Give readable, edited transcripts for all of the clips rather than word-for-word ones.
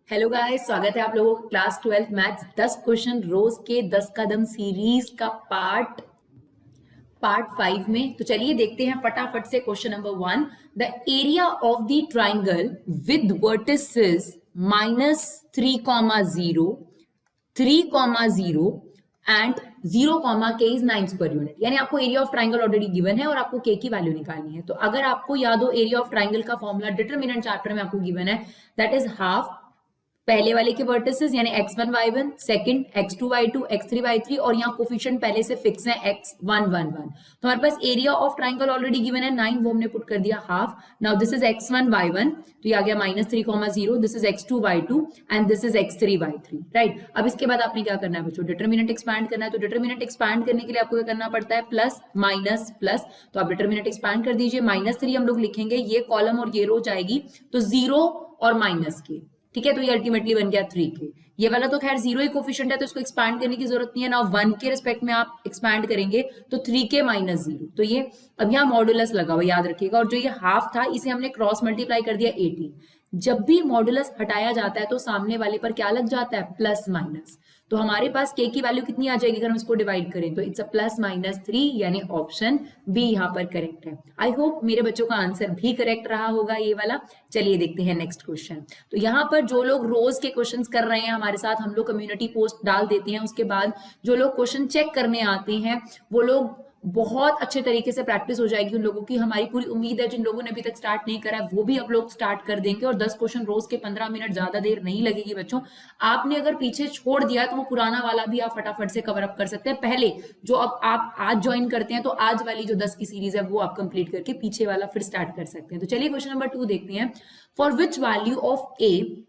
Hello guys, स्वागत है आप लोगों को क्लास 12 मैथ्स 10 क्वेश्चन रोज के 10 कदम सीरीज का पार्ट 5 में। तो चलिए देखते हैं फटाफट से question number 1। The area of the triangle with vertices -3,0 3,0 and 0, k is 9 square unit. यानी आपको area of triangle already given है और आपको k की वैल्यू निकालनी है। तो अगर आपको याद हो एरिया ऑफ ट्राइंगल का फॉर्मूला डिटरमिनेंट चैप्टर में आपको गिवन है, दैट इज हाफ पहले वाले के वर्टिसेस यानी x1 y1, second x2 y2, x3 y3 और यहाँ कोफिशिएंट पहले से फिक्स है x1 1 1। तो हमारे पास area of triangle already given है 9, वो हमने पुट कर दिया half. Now this is x1 y1, तो ये आ गया -3,0, this is x2 y2 and this is x3 y3, right. अब इसके बाद आपने क्या करना है बच्चों, डिटरमिनेंट एक्सपैंड करना है। तो डिटरमिनेंट एक्सपैंड करने के लिए आपको क्या करना पड़ता है, प्लस माइनस प्लस। तो आप डिटरमिनेंट एक्सपैंड कर दीजिए, -3 हम लोग लिखेंगे, ये कॉलम और ये रो जाएगी तो 0 और माइनस के, ठीक है। तो ये अल्टीमेटली बन गया 3k। ये वाला तो खैर 0 ही कोफिशिएंट है तो इसको एक्सपैंड करने की जरूरत नहीं है ना। 1 के रिस्पेक्ट में आप एक्सपैंड करेंगे तो 3k - 0। तो ये अब यहाँ मॉडुलस लगा हुआ याद रखिएगा, और जो ये हाफ था इसे हमने क्रॉस मल्टीप्लाई कर दिया 18। जब भी मॉडुलस हटाया जाता है तो सामने वाले पर क्या लग जाता है, प्लस माइनस। तो हमारे पास k की वैल्यू कितनी आ जाएगी अगर हम इसको डिवाइड करें, तो इट्स अ +-3, यानी ऑप्शन बी यहाँ पर करेक्ट है। आई होप मेरे बच्चों का आंसर भी करेक्ट रहा होगा ये वाला। चलिए देखते हैं नेक्स्ट क्वेश्चन। तो यहाँ पर जो लोग रोज के क्वेश्चंस कर रहे हैं हमारे साथ, हम लोग कम्युनिटी पोस्ट डाल देते हैं, उसके बाद जो लोग क्वेश्चन चेक करने आते हैं वो लोग बहुत अच्छे तरीके से प्रैक्टिस हो जाएगी उन लोगों की। हमारी पूरी उम्मीद है जिन लोगों ने अभी तक स्टार्ट नहीं करा है वो भी अब लोग स्टार्ट कर देंगे, और 10 क्वेश्चन रोज के 15 मिनट, ज्यादा देर नहीं लगेगी बच्चों। आपने अगर पीछे छोड़ दिया तो वो पुराना वाला भी आप फटाफट से कवर अप कर सकते हैं। पहले जो अब आप आज ज्वाइन करते हैं तो आज वाली जो 10 की सीरीज है वो आप कंप्लीट करके पीछे वाला फिर स्टार्ट कर सकते हैं। तो चलिए क्वेश्चन नंबर 2 देखते हैं। For which value of A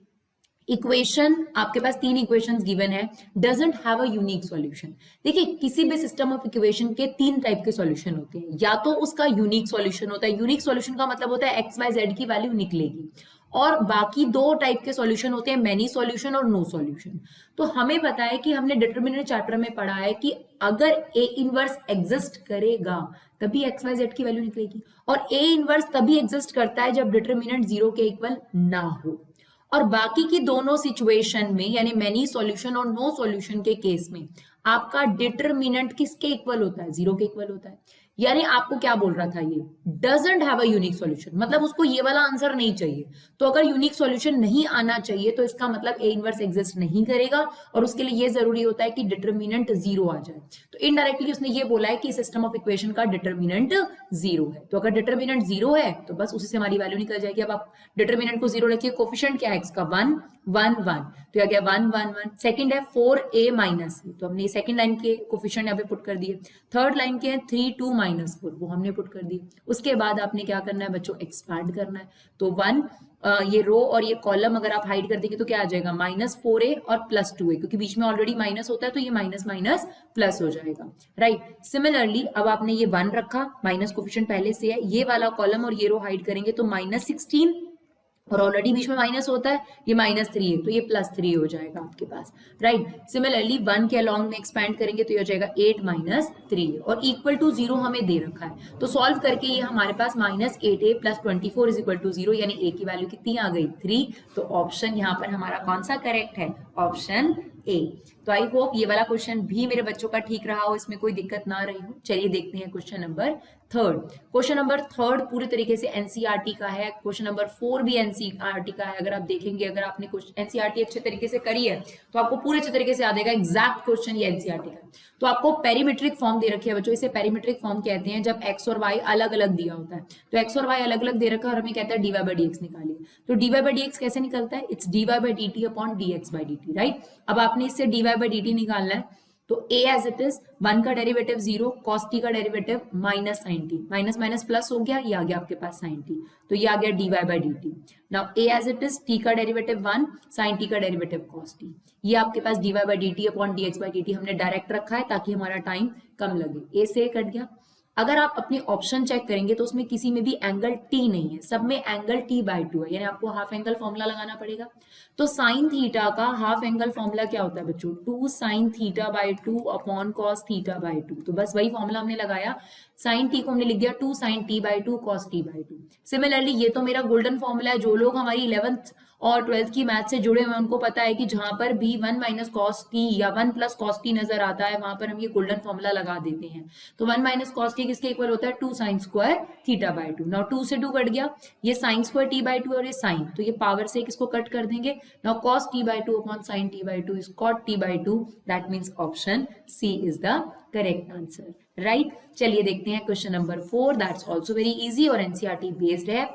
equation, आपके पास 3 इक्वेशंस गिवन है, doesn't have a unique solution. देखिए किसी भी सिस्टम ऑफ इक्वेशन के 3 टाइप के सॉल्यूशन होते हैं। या तो उसका यूनिक सॉल्यूशन होता है, यूनिक सॉल्यूशन का मतलब होता है एक्स वाई जेड की वैल्यू निकलेगी, और बाकी 2 टाइप के सॉल्यूशन होते हैं, मैनी सॉल्यूशन और नो सॉल्यूशन। तो हमें पता है कि हमने डिटरमिनेंट चैप्टर में पढ़ा है कि अगर ए इनवर्स एग्जिस्ट करेगा तभी एक्स वाई जेड की वैल्यू निकलेगी, और ए इनवर्स तभी एग्जिस्ट करता है जब डिटरमिनेंट 0 के इक्वल ना हो। और बाकी की दोनों सिचुएशन में यानी मैनी सॉल्यूशन और नो सॉल्यूशन के केस में आपका डिटरमिनेंट किसके इक्वल होता है, 0 के इक्वल होता है। यानी आपको क्या बोल रहा था, ये doesn't have a unique solution, मतलब उसको ये वाला आंसर नहीं चाहिए। तो अगर यूनिक सॉल्यूशन नहीं आना चाहिए तो इसका मतलब ए इनवर्स एग्जिस्ट नहीं करेगा, और उसके लिए ये जरूरी होता है कि डिटरमिनेंट 0 आ जाए। तो इनडायरेक्टली उसने ये बोला है कि सिस्टम ऑफ इक्वेशन का डिटरमिनेंट 0 है। तो अगर डिटरमिनेंट 0 है तो बस उसी से हमारी वैल्यू निकल जाएगी। अब आप डिटरमिनेंट को 0 रखिए, कोफिशिएंट क्या है x का, 1 1 1, तो यह गया 1 1 1। सेकंड है 4a - तो हमने सेकंड लाइन के कोफिशिएंट यहाँ पे पुट कर दिए। थर्ड लाइन के हैं 3 2 -4, वो हमने पुट कर दिए। उसके बाद आपने क्या करना है बच्चों, एक्सपैंड करना है। तो 1 ये रो और ये कॉलम अगर आप हाइड कर देंगे तो क्या आ जाएगा, -4a और +2a, क्योंकि बीच में ऑलरेडी माइनस होता है तो ये माइनस माइनस प्लस हो जाएगा, राइट। सिमिलरली अब आपने ये 1 रखा, माइनस कोफिशिएंट पहले से है, ये वाला कॉलम और ये रो हाइड करेंगे तो -16, और ऑलरेडी बीच में माइनस होता है, ये -3 है तो ये +3 हो जाएगा आपके पास, राइट। सिमिलरली 1 के अलॉन्ग में एक्सपैंड करेंगे तो ये हो जाएगा 8 - 3, और इक्वल टू 0 हमें दे रखा है। तो सॉल्व करके ये हमारे पास -8a + 24 = 0, यानी a की वैल्यू कितनी आ गई, 3। तो ऑप्शन यहाँ पर हमारा कौन सा करेक्ट है, ऑप्शन ए। तो आई होप ये वाला क्वेश्चन भी मेरे बच्चों का ठीक रहा हो, इसमें कोई दिक्कत ना रही हो। चलिए देखते हैं क्वेश्चन नंबर 3। क्वेश्चन नंबर 3 पूरी तरीके से एनसीईआरटी का है। क्वेश्चन नंबर 4 भी एनसीईआरटी का है। अगर आप देखेंगे, अगर आपने एनसीईआरटी अच्छे तरीके से करी है तो आपको पूरे अच्छे तरीके से याद आएगा एग्जैक्ट क्वेश्चन ये एनसीईआरटी का है। तो आपको पेरीमेट्रिक फॉर्म दे रखी है बच्चों, इसे पेरीमेट्रिक फॉर्म कहते हैं जब एक्स और वाई अलग अलग दिया होता है। तो एक्स और वाई अलग अलग दे रखा है और हमें कहता है dy/dx निकालिए। तो dy/dx कैसे निकलता है, it's dy/dt upon dx/dt, right. अब आपने इससे dy/dt निकालना है, तो a एज इट इज, 1 का डेरिवेटिव 0, cos t का derivative -sin t, minus minus plus हो गया, ये आ गया आपके पास sin t, तो ये आ गया dy/dt। Now a as it is, t का डेरिवेटिव 1, sin t का डेरिवेटिव cos t, ये आपके पास dy/dt अपॉन dx/dt हमने डायरेक्ट रखा है ताकि हमारा टाइम कम लगे। a से कट गया, अगर आप अपनी ऑप्शन चेक करेंगे तो उसमें किसी में भी एंगल टी नहीं है, सब में एंगल t/2 है, यानी आपको हाफ एंगल फॉर्मूला लगाना पड़ेगा। तो साइन थीटा का हाफ एंगल फॉर्मूला क्या होता है बच्चों, 2 sin θ/2 अपॉन cos θ/2। तो बस वही फॉर्मूला हमने लगाया, साइन टी को हमने लिख दिया 2 sin t/2 cos t/2। Similarly ये तो मेरा गोल्डन फॉर्मूला है, जो लोग हमारी 11th और 12th की मैथ से जुड़े हुए हैं उनको पता है कि जहां पर भी 1 माइनस कॉस टी या 1 प्लस कॉस टी नजर आता है वहां पर हम ये गोल्डन फॉर्मूला लगा देते हैं। तो 1 माइनस कॉस टी किसके इक्वल होता है, 2 sin स्क्वायर θ/2। नाउ 2 से 2 कट गया, ये sin स्क्वायर t/2 और ये sin, तो ये पावर से किसको कट कर देंगे। Now cos t/2 upon sin t/2 is cot t/2, that means option C is the correct answer, right. चलिए देखते हैं question number 4, that's also very easy और एनसीईआरटी बेस्ड है।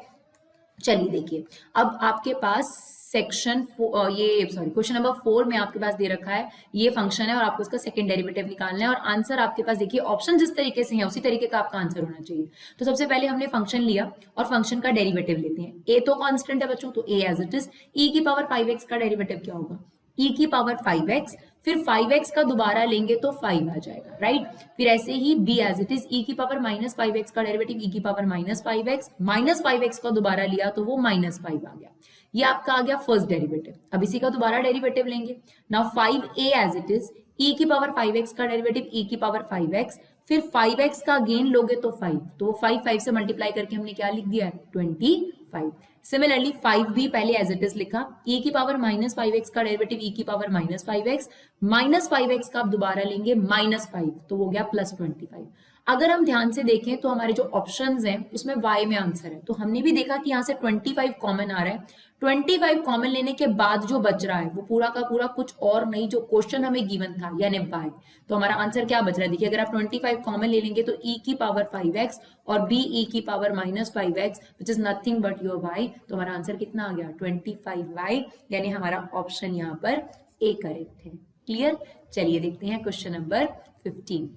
चलिए देखिए, अब आपके पास सेक्शन क्वेश्चन नंबर 4 में आपके पास दे रखा है ये फंक्शन है और आपको इसका सेकंड डेरिवेटिव निकालना है और आंसर आपके पास देखिए ऑप्शन जिस तरीके से है उसी तरीके का आपका आंसर होना चाहिए। तो सबसे पहले हमने फंक्शन लिया और फंक्शन का डेरिवेटिव लेते हैं। ए तो कांस्टेंट है बच्चों, तो ए एज इट इज। ई की पावर 5x का डेरिवेटिव क्या होगा, ई की पावर 5x, फिर 5x का दोबारा लेंगे तो 5 आ जाएगा, राइट। फिर ऐसे ही b as it is, e की पावर माइनस 5x का डेरिवेटिव, e की power minus 5x, minus 5x का दोबारा लिया तो वो माइनस 5 आ गया। ये आपका आ गया फर्स्ट डेरिवेटिव। अब इसी का दोबारा डेरिवेटिव लेंगे। Now 5a as it is, e की पावर 5x का डेरिवेटिव, e की पावर 5x, फिर 5x का गेन लोगे तो 5, तो 5 से मल्टीप्लाई करके हमने क्या लिख दिया है, 25। सिमिलरली 5b पहले एज इट इज लिखा, e की पावर माइनस 5x का डेरिवेटिव, e की power minus 5x, minus 5x का आप दोबारा लेंगे -5, तो वो गया +25। अगर हम ध्यान से देखें तो हमारे जो ऑप्शंस हैं उसमें y में आंसर है, तो हमने भी देखा कि यहाँ से 25 कॉमन आ रहा है। 25 कॉमन लेने के बाद जो बच रहा है वो पूरा का पूरा कुछ और नहीं, जो क्वेश्चन हमें गिवन था यानी y। तो हमारा आंसर क्या बच रहा है, देखिए अगर आप 25 कॉमन ले लेंगे तो e की पावर 5x और b e की power -5x which is nothing but your y, तो हमारा आंसर कितना आ गया, 25y, यानी हमारा ऑप्शन यहाँ पर ए करेक्ट है। क्लियर। चलिए देखते हैं क्वेश्चन नंबर 15।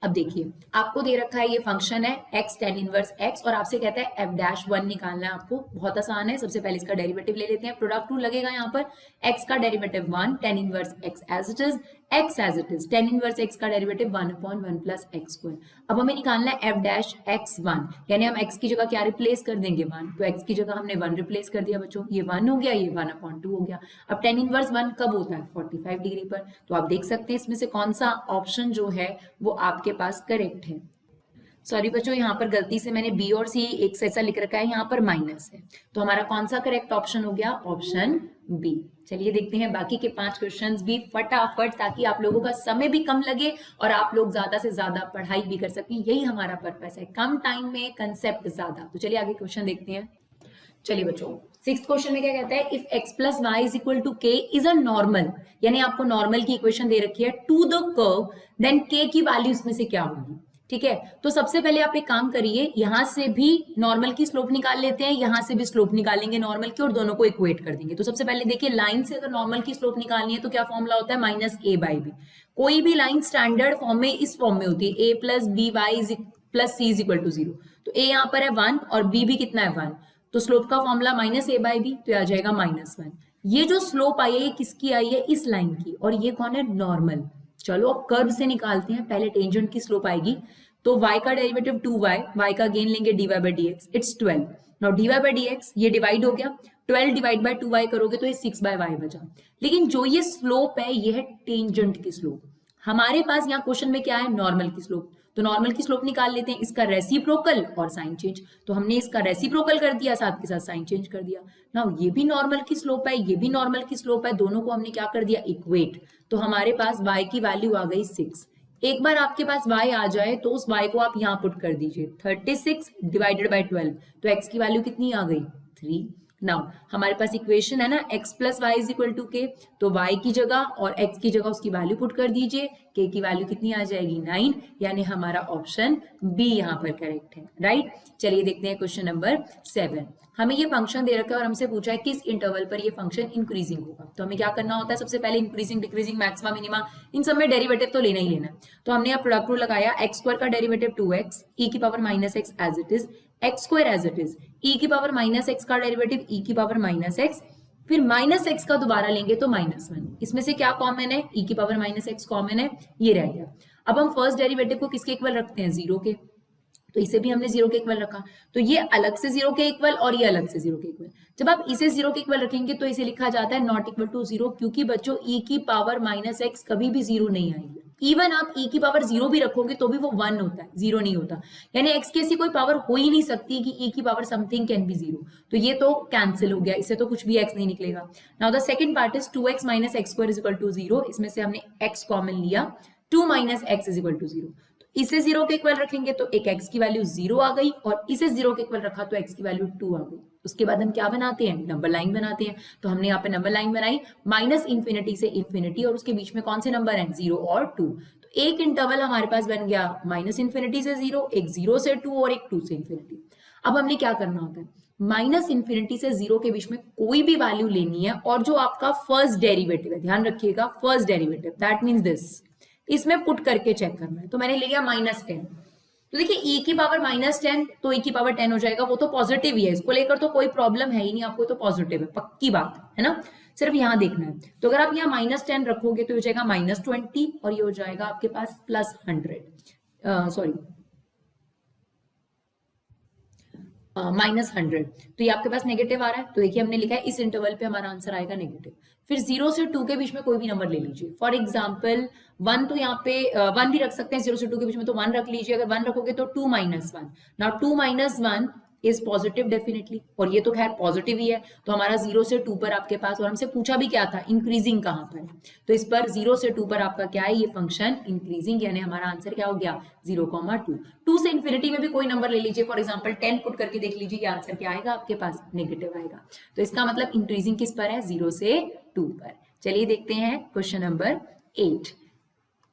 अब देखिए आपको दे रखा है ये फंक्शन है x tan इनवर्स x और आपसे कहता है f'1 निकालना है आपको। बहुत आसान है, सबसे पहले इसका डेरिवेटिव ले लेते हैं। प्रोडक्ट रूल लगेगा यहाँ पर, x का derivative 1 tan inverse x as it is, x as it is, tan inverse x का डेरिवेटिव 1/1 प्लस x²। अब हमें निकालना है f'(x1), यानी हम x की जगह क्या रिप्लेस कर देंगे, 1। तो x की जगह हमने 1 रिप्लेस कर दिया बच्चों, ये 1 हो गया, ये 1/2 हो गया। अब tan इनवर्स 1 कब होता है, 45 डिग्री पर। तो आप देख सकते हैं इसमें से कौन सा ऑप्शन जो है वो आपके पास करेक्ट है। सॉरी बच्चों, यहाँ पर गलती से मैंने बी और सी एक से ऐसा लिख रखा है, यहाँ पर माइनस है, तो हमारा कौन सा करेक्ट ऑप्शन हो गया, ऑप्शन बी। चलिए देखते हैं बाकी के 5 क्वेश्चंस भी फटाफट, ताकि आप लोगों का समय भी कम लगे और आप लोग ज्यादा से ज्यादा पढ़ाई भी कर सकें। यही हमारा पर्पस है, कम टाइम में कंसेप्ट ज्यादा। तो चलिए आगे क्वेश्चन देखते हैं। चलिए बच्चों 6th क्वेश्चन में क्या कहता है, if x plus y is equal to k is a normal, यानी आपको नॉर्मल की इक्वेशन दे रखी है to the curve, then k की वैल्यू इसमें से क्या होगी। ठीक है, तो सबसे पहले आप एक काम करिए, यहां से भी नॉर्मल की स्लोप निकाल लेते हैं, यहां से भी स्लोप निकालेंगे नॉर्मल की और दोनों को इक्वेट कर देंगे। तो सबसे पहले देखिए, लाइन से अगर नॉर्मल की स्लोप निकालनी है तो क्या फॉर्मूला होता है, -a/b। कोई भी लाइन स्टैंडर्ड फॉर्म में इस फॉर्म में होती है, a plus b y plus c is equal to 0। तो a यहाँ पर है 1 और b भी कितना है 1, तो स्लोप का फॉर्मूला -a/b, तो आ जाएगा -1। ये जो स्लोप आई है ये किसकी आई है, इस लाइन की, और ये कौन है, नॉर्मल। चलो अब कर्व से निकालते हैं, पहले टेंजेंट की स्लोप आएगी, तो y का डेरिवेटिव 2y, y का गेन लेंगे dy/dx, इट्स 12। नाउ dy/dx ये डिवाइड हो गया, 12 डिवाइड बाय 2y करोगे तो ये 6/y बचा। लेकिन जो ये स्लोप है ये है टेंजेंट की स्लोप। हमारे पास यहाँ क्वेश्चन में क्या है, नॉर्मल की स्लोप। तो नॉर्मल की स्लोप निकाल लेते हैं, इसका रेसिप्रोकल और साइन चेंज। तो हमने इसका रेसिप्रोकल कर दिया, साथ के साथ साइन चेंज कर दिया। नाउ ये भी नॉर्मल की स्लोप है, ये भी नॉर्मल की स्लोप है, दोनों को हमने क्या कर दिया, इक्वेट। तो हमारे पास y की वैल्यू आ गई 6। एक बार आपके पास y आ जाए तो उस y को आप यहाँ पुट कर दीजिए, 36 डिवाइडेड बाय 12, तो x की वैल्यू कितनी आ गई, 3। नाउ हमारे पास इक्वेशन है ना, x plus y is equal to k, तो y की जगह और x की जगह उसकी वैल्यू पुट कर दीजिए, k की वैल्यू कितनी आ जाएगी, 9, यानी हमारा ऑप्शन बी यहाँ पर करेक्ट है, राइट। चलिए देखते हैं क्वेश्चन नंबर 7। हमें ये फंक्शन दे रखा है और हमसे पूछा है किस इंटरवल पर ये फंक्शन इंक्रीजिंग होगा। तो हमें क्या करना होता है, सबसे पहले इंक्रीजिंग, डिक्रीजिंग, मैक्सिमा, मिनिमा, इन सब में डेरिवेटिव तो लेना ही लेना है। तो हमने यहाँ प्रोडक्ट रूल लगाया, x² का डेरिवेटिव 2x, e की पावर -x as it is, x² as it is, e की पावर -x का डेरिवेटिव e की पावर -x, फिर माइनस एक्स का दोबारा लेंगे तो -1, इसमें से क्या कॉमन है, e की पावर -x कॉमन है, ये रह गया। अब हम फर्स्ट डेरिवेटिव को किसके इक्वल रखते हैं, 0 के, तो इसे भी हमने 0 के इक्वल रखा, तो ये अलग से 0 के इक्वल और ये अलग से 0 के इक्वल। जब आप इसे 0 के इक्वल रखेंगे तो इसे लिखा जाता है नॉट इक्वल टू 0, क्योंकि बच्चों e की पावर -x कभी भी 0 नहीं आएगी। इवन आप e की पावर 0 भी रखोगे तो भी वो 1 होता है, 0 नहीं होता, यानी x की ऐसी कोई पावर हो ही नहीं सकती कि e की पावर समथिंग कैन बी 0, तो ये तो कैंसिल हो गया, इससे तो कुछ भी x नहीं निकलेगा। Now the second part is 2x - x² is equal to 0, इसमें से हमने x कॉमन लिया, 2 - x इज इक्वल टू 0, इसे 0 के इक्वल रखेंगे तो एक x की वैल्यू 0 आ गई, और इसे 0 के इक्वल रखा तो x की वैल्यू 2 आ गई। उसके बाद हम क्या बनाते हैं, नंबर लाइन बनाते हैं, तो हमने यहाँ पे नंबर लाइन बनाई -इंफिनिटी से इंफिनिटी, और उसके बीच में कौन से नंबर हैं, 0 और 2, तो एक इंटरवल हमारे पास बन गया -इंफिनिटी से 0, एक 0 से 2 और एक 2 से इंफिनिटी। अब हमने क्या करना होता है, -इंफिनिटी से 0 के बीच में कोई भी वैल्यू लेनी है, और जो आपका फर्स्ट डेरिवेटिव है, ध्यान रखिएगा first derivative, that means this, इसमें पुट करके चेक करना है। तो मैंने ले लिया -10, तो देखिए e की पावर -10 तो e की पावर 10 हो जाएगा, वो तो पॉजिटिव ही है, इसको लेकर तो कोई प्रॉब्लम है ही नहीं, आपको तो पॉजिटिव है, पक्की बात है ना, सिर्फ यहाँ देखना है। तो अगर आप यहाँ -10 रखोगे तो हो जाएगा -20, और ये हो जाएगा आपके पास +100, सॉरी -100, तो ये आपके पास नेगेटिव आ रहा है, तो देखिए हमने लिखा है इस इंटरवल पे हमारा आंसर आएगा नेगेटिव। फिर 0 से 2 के बीच में कोई भी नंबर ले लीजिए, फॉर एग्जांपल 1, तो यहाँ पे 1 भी रख सकते हैं, 0 से 2 के बीच में तो 1 रख लीजिए, अगर 1 रखोगे तो 2 - 1, नाउ 2 - 1 इज पॉजिटिव डेफिनेटली, और ये तो खैर पॉजिटिव ही है, तो हमारा 0 से 2 पर आपके पास, और हमसे पूछा भी क्या था, इंक्रीजिंग कहाँ पर है, तो इस पर 0 से 2 पर आपका क्या है, ये फंक्शन इंक्रीजिंग, यानी हमारा आंसर क्या हो गया, 0,2। 2 से इंफिनिटी में भी कोई नंबर ले लीजिए, फॉर एग्जांपल 10 पुट करके देख लीजिए, ये आंसर क्या आएगा आपके पास, नेगेटिव आएगा, तो इसका मतलब इंक्रीजिंग किस पर है, 0 से 2 पर। चलिए देखते हैं question number 8,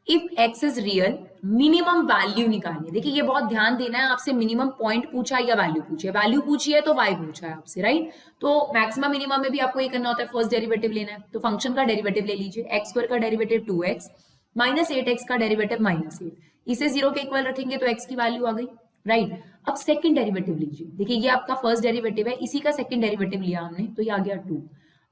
if x is real minimum value निकालनी है। देखिए ये बहुत ध्यान देना है, आपसे मिनिमम पॉइंट पूछा या वैल्यू पूछी है, वैल्यू पूछी है तो y पूछा है आपसे, राइट, तो मैक्सिमम मिनिमम में भी आपको ये करना होता है, फर्स्ट डेरिवेटिव लेना है, तो फंक्शन का डेरिवेटिव ले लीजिए, x² का डेरिवेटिव 2x, -8x का डेरिवेटिव -8, इसे 0 के इक्वल रखेंगे तो x की वैल्यू आ गई, राइट। अब सेकंड डेरिवेटिव लीजिए, देखिए ये आपका फर्स्ट डेरिवेटिव है, इसी का सेकंड डेरिवेटिव लिया हमने, तो ये आ गया 2।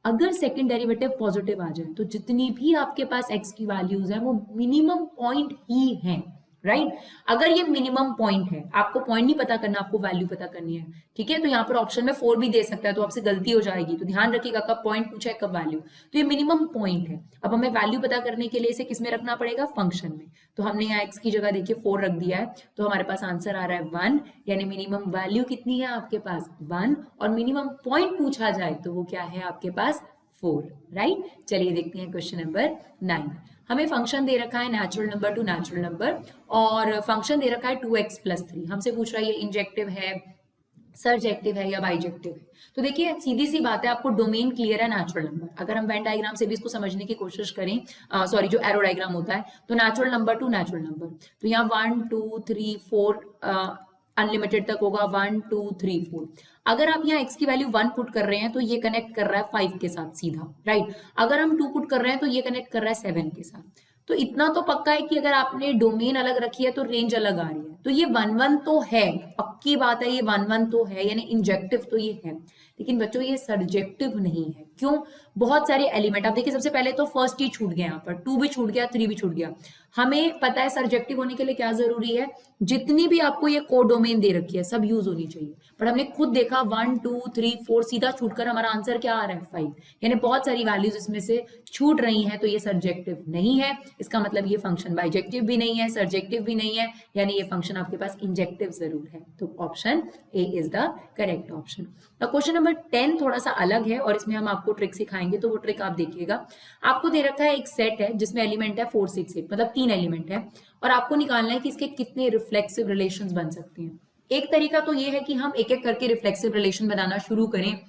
अगर सेकंड डेरिवेटिव पॉजिटिव आ जाए तो जितनी भी आपके पास x की वैल्यूज हैं वो मिनिमम पॉइंट ही हैं, राइट। अगर ये मिनिमम पॉइंट है, आपको पॉइंट नहीं पता करना, आपको वैल्यू पता करनी है, ठीक है, तो यहाँ पर ऑप्शन में 4 भी दे सकता है, तो आपसे गलती हो जाएगी, तो ध्यान रखिएगा कब पॉइंट पूछा है कब वैल्यू, तो ये मिनिमम पॉइंट है। अब हमें वैल्यू पता करने के लिए इसे किस में रखना पड़ेगा, फंक्शन में, तो हमने यहाँ x की जगह देखिए 4 रख दिया है, तो हमारे पास आंसर आ रहा है 1, यानी मिनिमम वैल्यू कितनी है आपके पास 1, और मिनिमम पॉइंट पूछा जाए तो वो क्या है आपके पास 4, राइट। चलिए देखते हैं क्वेश्चन नंबर 9, हमें फंक्शन दे रखा है natural number two natural number, और फंक्शन दे रखा है 2x + 3, हमसे पूछ रहा है ये इंजेक्टिव है, सरजेक्टिव है या बाइजेक्टिव है। तो देखिए सीधी सी बात है, आपको डोमेन क्लियर है नेचुरल नंबर, अगर हम वेन डायग्राम से भी इसको समझने की कोशिश करें, सॉरी जो एरो डायग्राम होता है, तो natural number two natural number, तो यहाँ 1 2 3 4 अनलिमिटेड तक होगा, 1 2 3 4। अगर आप यहाँ x की वैल्यू 1 पुट कर रहे हैं तो ये कनेक्ट कर रहा है 5 के साथ सीधा, राइट। अगर हम 2 पुट कर रहे हैं तो ये कनेक्ट कर रहा है 7 के साथ। तो इतना तो पक्का है कि अगर आपने डोमेन अलग रखी है तो रेंज अलग आ रही है, तो ये 1 1 तो है, पक्की बात है, ये 1 1 तो है, यानी इंजेक्टिव तो ये है, लेकिन बच्चों ये सर्जेक्टिव नहीं है। क्यों? बहुत सारे एलिमेंट, आप देखिए सबसे पहले तो फर्स्ट ही छूट गया, यहाँ पर 2 भी छूट गया, 3 भी छूट गया। हमें पता है सर्जेक्टिव होने के लिए क्या जरूरी है, जितनी भी आपको ये कोडोमेन दे रखी है सब यूज होनी चाहिए, पर हमने खुद देखा 1 2 3 4 सीधा छूटकर हमारा आंसर क्या आ रहा है 5, यानी बहुत सारी वैल्यूज इसमें से छूट रही हैं, तो ये सर्जेक्टिव नहीं है। इसका मतलब ये फंक्शन बाइजेक्टिव भी नहीं है, सर्जेक्टिव भी नहीं है, यानी ये फंक्शन आपके पास इंजेक्टिव जरूर है। तो option A is the correct option. Question number 10 थोड़ा सा अलग है और इसमें हम आपको ट्रिक सिखाएंगे, तो वो ट्रिक आप देखिएगा। आपको दे रखा है एक सेट है जिसमें एलिमेंट है 4 6 8, मतलब 3 एलिमेंट है, और आपको निकालना है कि इसके कितने रिफ्लेक्सिव रिलेशंस बन सकते हैं। एक तरीका तो ये है कि हम एक एक करके रिफ्लेक्सिव रिलेशन बनाना शुरू करें,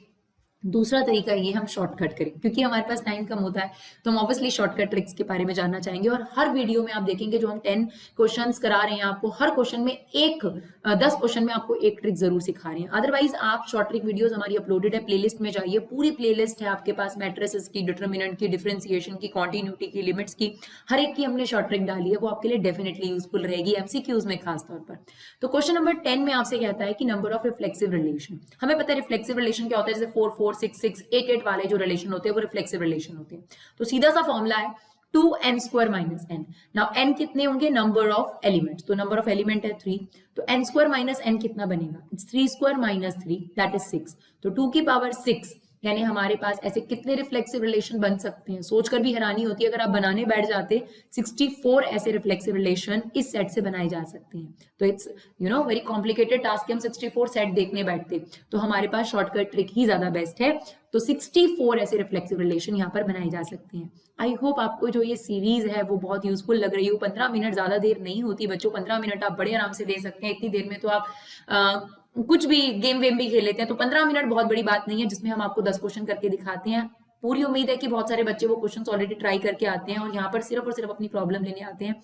दूसरा तरीका ये हम शॉर्टकट करें, क्योंकि हमारे पास टाइम कम होता है तो हम ऑब्वियसली शॉर्टकट ट्रिक्स के बारे में जानना चाहेंगे। और हर वीडियो में आप देखेंगे जो हम 10 क्वेश्चंस करा रहे हैं आपको, हर क्वेश्चन में 10 क्वेश्चन में आपको एक ट्रिक जरूर सिखा रहे हैं। अदरवाइज आप शॉर्ट ट्रिक वीडियोस हमारी अपलोडेड है, प्लेलिस्ट में जाइए, पूरी प्लेलिस्ट है आपके पास, मैट्रिसेस की, डिटरमिनेंट की, डिफरेंशिएशन की, कॉन्टिन्यूटी की, लिमिट्स की, हर एक की हमने शॉर्ट ट्रिक डाली है, वो आपके लिए डेफिनेटली यूजफुल रहेगी एमसीक्यूज में खास तौर पर। तो क्वेश्चन नंबर 10 में आपसे कहता है कि नंबर ऑफ रिफ्लेक्सिव रिलेशन, हमें पता है रिफ्लेक्सिव रिलेशन क्या होता है, जैसे 4 4 4 6 6 8 8 वाले जो रिलेशन होते हैं वो रिफ्लेक्सिव रिलेशन होते हैं। तो सीधा सा फॉर्मूला है 2n square minus n। Now n कितने होंगे, नंबर ऑफ एलिमेंट्स, तो नंबर ऑफ एलिमेंट है 3, तो n स्क्वायर माइनस n कितना बनेगा, it's 3 square minus 3 that is 6, तो 2 की पावर 6, यानी हमारे पास ऐसे कितने रिफ्लेक्सिव रिलेशन बन सकते हैं, सोचकर भी हैरानी होती है अगर आप बनाने बैठ जाते 64 ऐसे रिफ्लेक्सिव रिलेशन इस सेट से बनाए जा सकते हैं। तो इट्स वेरी कॉम्प्लिकेटेड टास्क है, हम 64 सेट देखने बैठते तो हमारे पास शॉर्टकट ट्रिक ही ज्यादा बेस्ट है। तो 64 ऐसे रिफ्लेक्सिव रिलेशन यहाँ पर बनाए जा सकते हैं। आई होप आपको जो ये सीरीज है वो बहुत यूजफुल लग रही हो। 15 मिनट ज्यादा देर नहीं होती बच्चों, 15 मिनट आप बड़े आराम से दे सकते हैं। इतनी देर में तो आप कुछ भी गेम वेम भी खेल लेते हैं, तो 15 मिनट बहुत बड़ी बात नहीं है जिसमें हम आपको 10 क्वेश्चन करके दिखाते हैं। पूरी उम्मीद है कि बहुत सारे बच्चे वो क्वेश्चंस ऑलरेडी ट्राई करके आते हैं और यहाँ पर सिर्फ और सिर्फ अपनी प्रॉब्लम लेने आते हैं।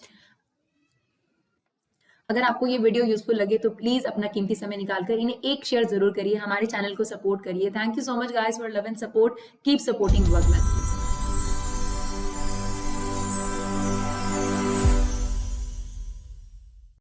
अगर आपको ये वीडियो यूजफुल लगे तो प्लीज अपना कीमती समय निकालकर इन्हें एक शेयर जरूर करिए, हमारे चैनल को सपोर्ट करिए। Thank you so much guys for love and support, keep supporting work math.